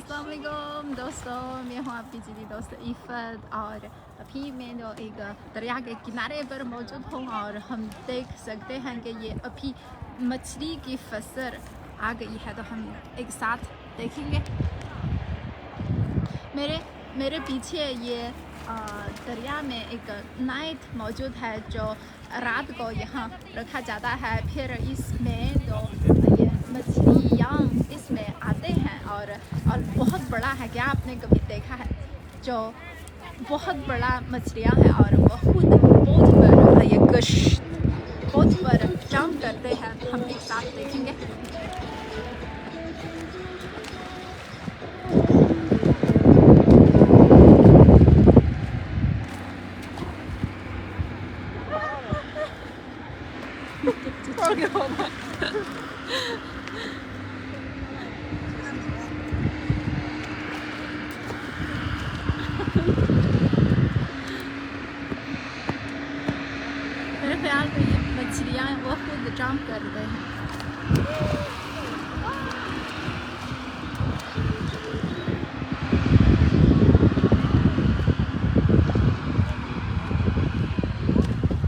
अस्सलाम वालेकुम दोस्तों, मैं हूँ आपकी जीदी दोस्त इफ़त और अभी मैं जो एक दरिया के किनारे पर मौजूद हूँ और हम देख सकते हैं कि ये अभी मछली की फसल आ गई है, तो हम एक साथ देखेंगे। मेरे पीछे ये दरिया में एक नाइट मौजूद है जो रात को यहाँ रखा जाता है। फिर इसमें जो ये मछलियाँ इसमें आते हैं और बहुत बड़ा है। क्या आपने कभी देखा है जो बहुत बड़ा मछलियाँ हैं और बहुत पर ये बहुत पर जंप करते हैं। हम एक साथ देखेंगे। मेरे ख्याल में ये मछलियाँ वो खुद जंप करते हैं।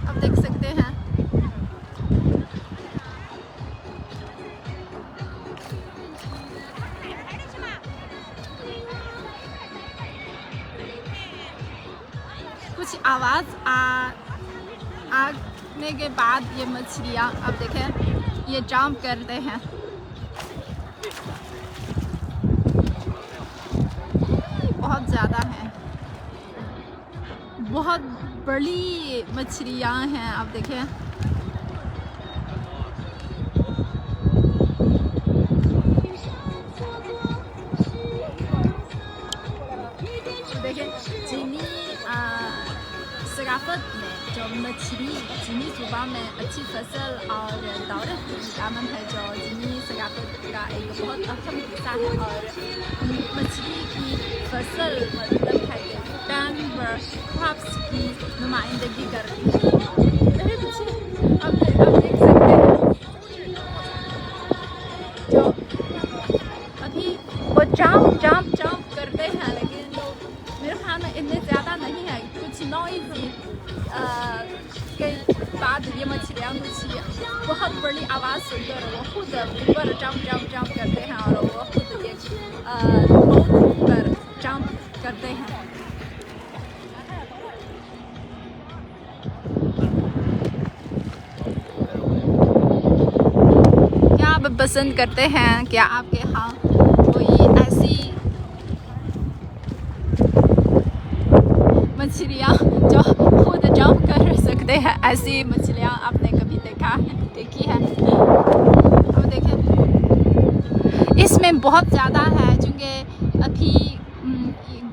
आप देख सकते हैं कुछ आवाज़ आने के बाद ये मछलियाँ अब देखें ये जंप करते हैं। बहुत ज़्यादा हैं, बहुत बड़ी मछलियाँ हैं। आप देखें चीनी सकाफत में जो मछली चीनी ज़ुबान में अच्छी फसल और दौलत की दामन है, जो चीनी सकाफत का एक बहुत अहम हिस्सा है। और मछली की फसल मतलब है कि क्रॉप्स की नुमाइंदगी करती है। मेरे पीछे अब देख सकते हैं जो अभी वो जंप करते हैं, लेकिन मेरे ख्याल में इतने ज़्यादा नहीं है। कुछ नॉइज़ी के बाद ये मछलियाँ कुछ बहुत बड़ी आवाज़ सुनकर वो खुद ऊपर जंप करते हैं और वो खुद ये बोट पर जंप करते हैं। क्या आप पसंद करते हैं? क्या आपके यहाँ कोई ऐसी मछलियाँ जो खुद जंप कर सकते हैं, ऐसी मछलियाँ आपने कभी देखी है? अब देखें इसमें बहुत ज़्यादा है, क्योंकि अभी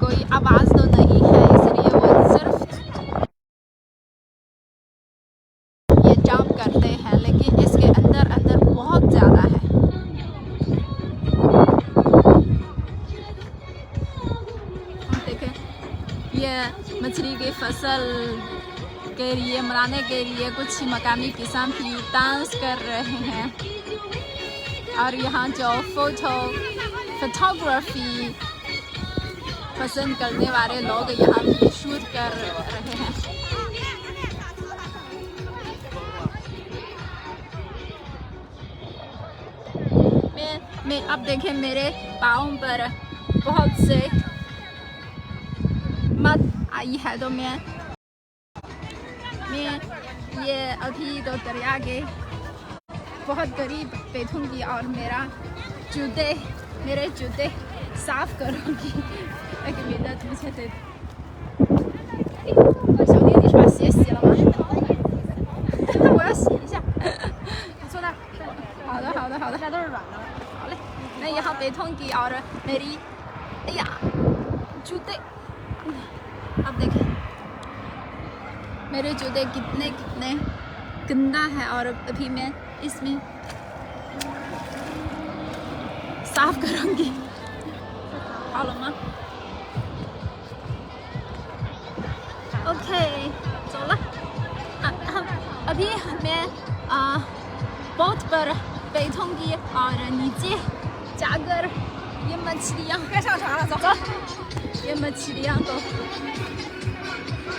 कोई आवाज़ तो नहीं है, इसलिए वो सिर्फ ये जंप करते हैं, लेकिन इसके अंदर बहुत ज़्यादा है। ये मछली की फसल के लिए मनाने के लिए कुछ मकामी किसान भी डांस कर रहे हैं और यहाँ जो फोटोग्राफी पसंद करने वाले लोग यहाँ भी शूट कर रहे हैं। मैं अब देखें मेरे पाँव पर बहुत से मत आई है, तो मैं ये अभी तो दरिया के बहुत करीब बैठूंगी और मेरे जूते साफ करूंगी। एक मिनट मुझे दे। 小弟，你把鞋洗了吗？我要洗一下。你坐那儿。好的。这都是软的。好嘞。मैं यहाँ बैठूंगी और मेरी जूते अब देखें मेरे जूते कितने गंदा है और अभी मैं इसमें साफ करूंगी। ओके, चलो अभी मैं बोट पर बैठूंगी और नीचे जाकर ये machilian。该上船了，走。走。也 machilian 走。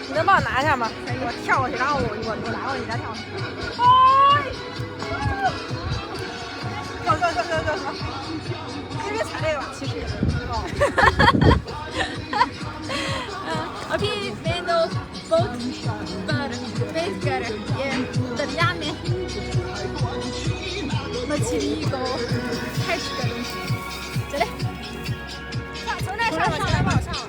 你能帮我拿一下吗？我跳过去，然后我拿过去，你再跳。走。别踩这个吧，其实也是。अभी मैं तो बहुत पर बैठ कर ये दरिया में मछली को कैच करूँगी। चले।从那上来吧，上了。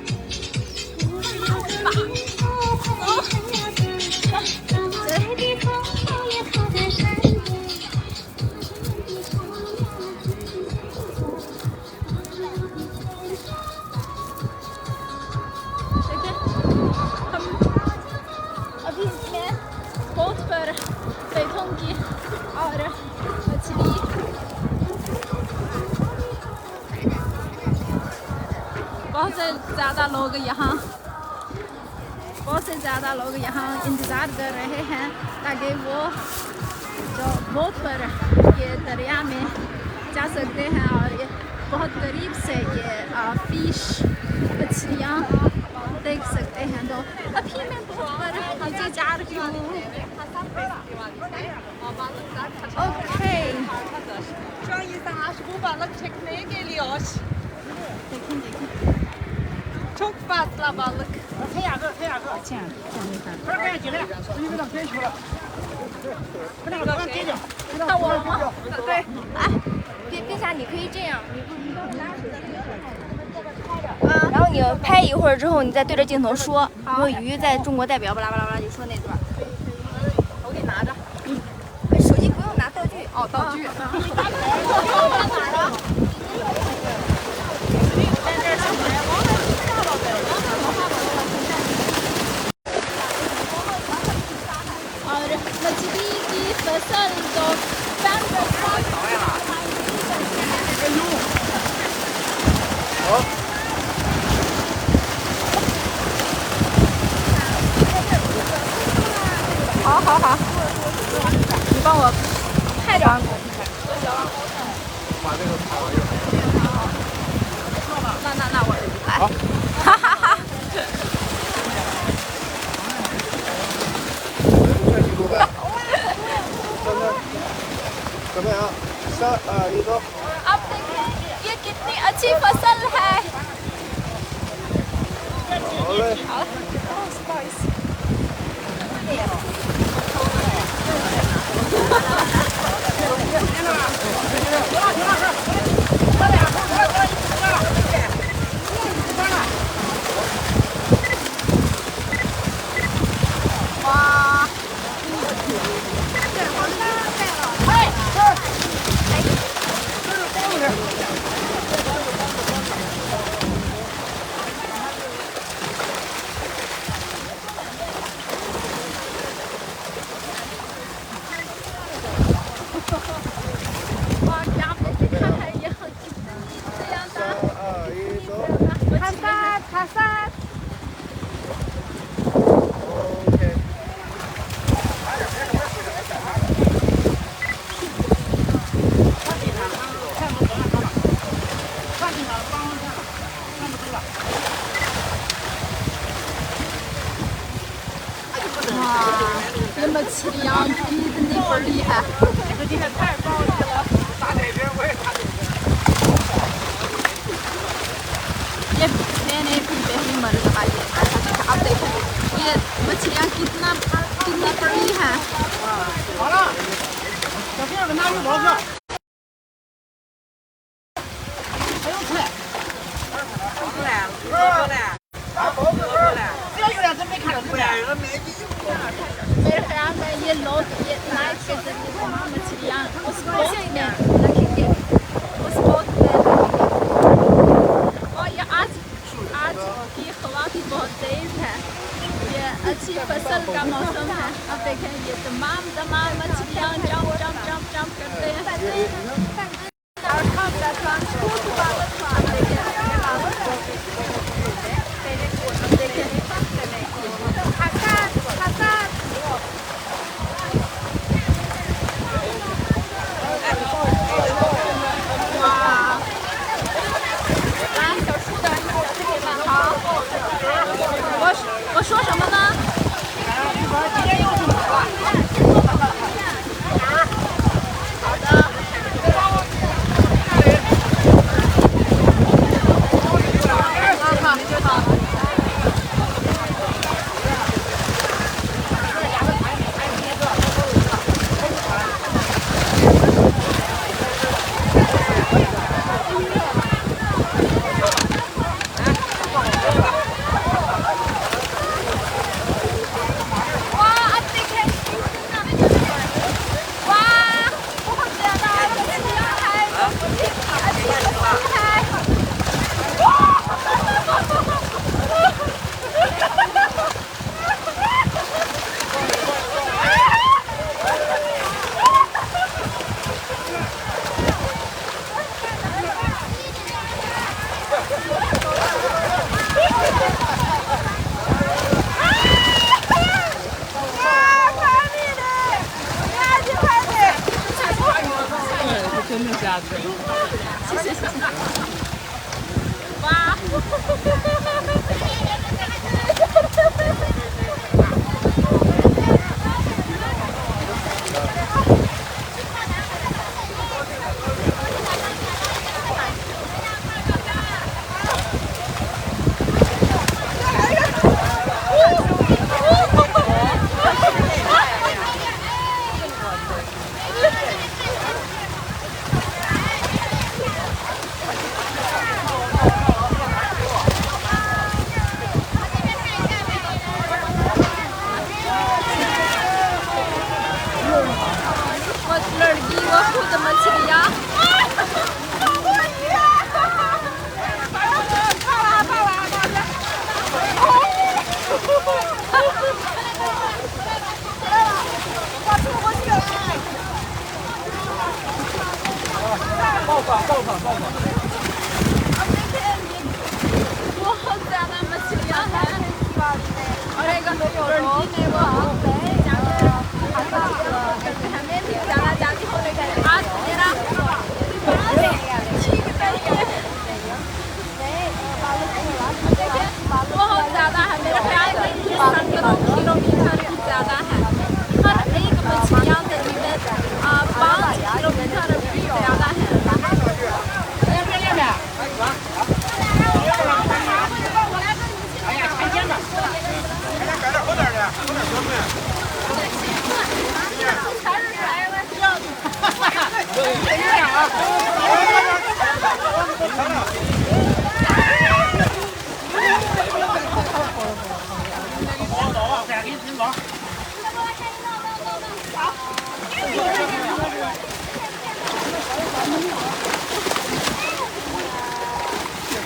बहुत से ज़्यादा लोग यहाँ इंतज़ार कर रहे हैं ताकि वो जो बोट पर ये दरिया में जा सकते हैं और ये बहुत करीब से ये फिश मछलियाँ देख सकते हैं। तो अभी मैं बोट पर नीचे जा रही हूँ। ओके देखें Çok fazla balık. 黑雅哥，这样没看。不是，赶紧进来，你给他别去了。不那个，赶紧进。到我了吗？对。哎，冰霞，你可以这样，然后你拍一会儿之后，你再对着镜头说，摸鱼在中国代表巴拉巴拉巴拉就说那段。我给你拿着。手机不用拿道具。哦，道具。मछली की फसल तो好，你帮我拍着。那我来。哈哈哈。怎么样？3、2、1，走。 अब देखें ये कितनी अच्छी फसल है। 好嘞。不好意思。哇！哇，यहाँ पे देखा है यहाँ कितनी ज़्यादा Hassan。OK。哇，这मछलियाँ कितनी बड़ी है।今天太暴力了。ये मैंने भी पहली मरतबा ये देखा था। अब देखो ये मछलियाँ कितनी बड़ी हैं। 好了，小第二个拿去多少？还有菜。过来。这有点真没看到出来。 मेरे ख्याल में ये लोग ये नाइट के जरिए तमाम मछलियाँ उस बोट में रखेंगे, उस बोट में रखेंगे। और ये आज की हवा भी बहुत तेज़ है। ये अच्छी फसल का मौसम है। अब देखें ये तमाम मछलियाँ जंप करते हैं। और हम 说什么呢？今天又是你了。好的。谢谢。哇！लड़की वो खुद मछलियाँ बहुत ज़्यादा मछलियाँ हैं और एक लड़की ने वो हमें जाना चाहती हूँ आज मेरा बहुत ज़्यादा है मेरा ख्याल में सैकड़ों किलोमीटर ज़्यादा है हर एक मछलियाँ तकरीबन 5 किलोमीटर भी ज़्यादा है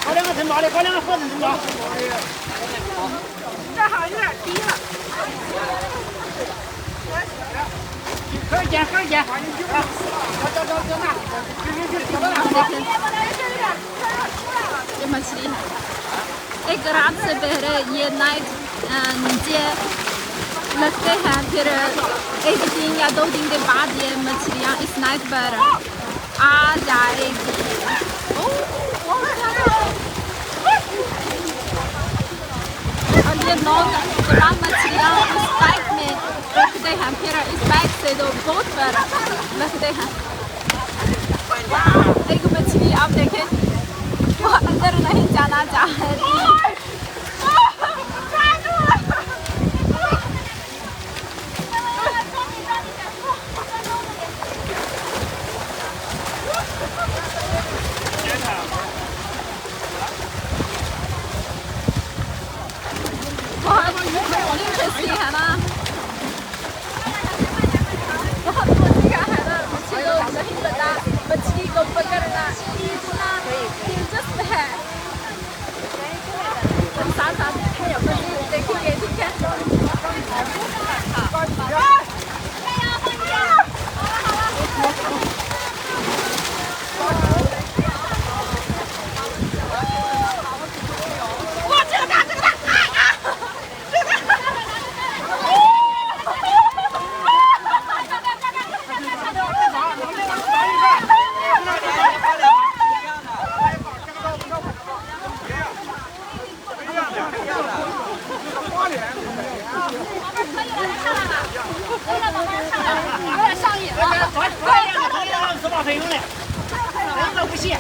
搞两个城堡的，搞两个合成城堡。这好有点低了。可以捡，可以捡。ये मछली है एक रात से पहले ये नाइट नीचे लगते हैं फिर एक दिन या 2 दिन के बाद ये मछलियाँ इस नाइट पर आ जाएगी और ये लोग तमाम मछलियाँ उस बैग में रखते हैं फिर इस बैग से दो बोट पर रखते हैं एक मछली आप देखें वो अंदर नहीं जाना चाहती बहुत इंटरेस्टिंग है ना बहुत मजा है ना मुझे तो नहीं पता मछली को पकड़ना इतना दिलचस्प है 还有呢，还有个无锡。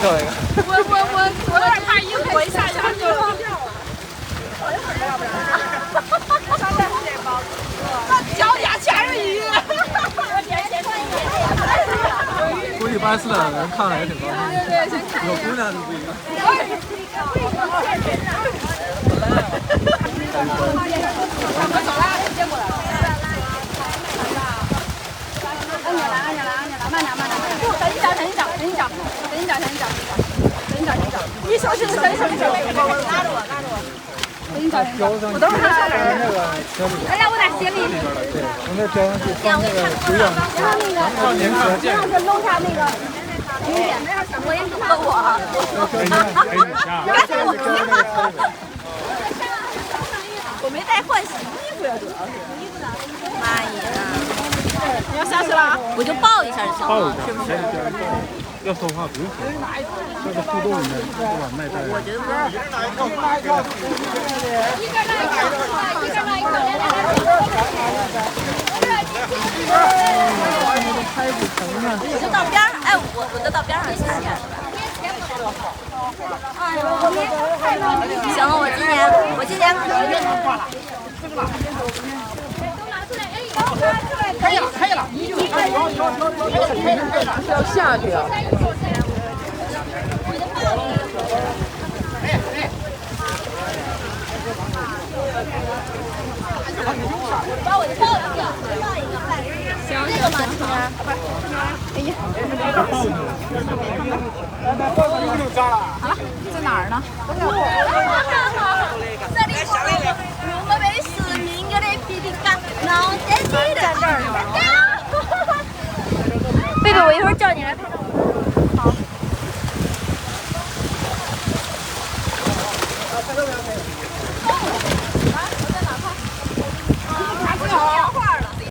我有点怕衣服，我一下去就。脚丫掐着鱼。估计巴西的人看了也挺高兴。对，先看一有眼。姑娘就不一样。我走了，结果。你小心，小心，小心！拉着我，拉着我。我等会儿下来。哎呀，我在鞋里。对，我那胶上去放那个水养。然后您看见。是楼下那个红姐，我也不和我。我没带换洗衣服呀，主要是。妈呀！你要下去了？我就抱一下就行了，是不是？要说话不用说，这个互动里面就把麦带。我觉得不是。我就到边上，哎，我就到边上下去。行，我今年可以了，可以了，要下去啊！把我的抱一个，抱一个，行，这个吗？哎呀，好了，在哪儿呢？这里是我们是民歌的皮皮嘎，然后在这儿呢。贝贝，我一会儿叫你来拍照。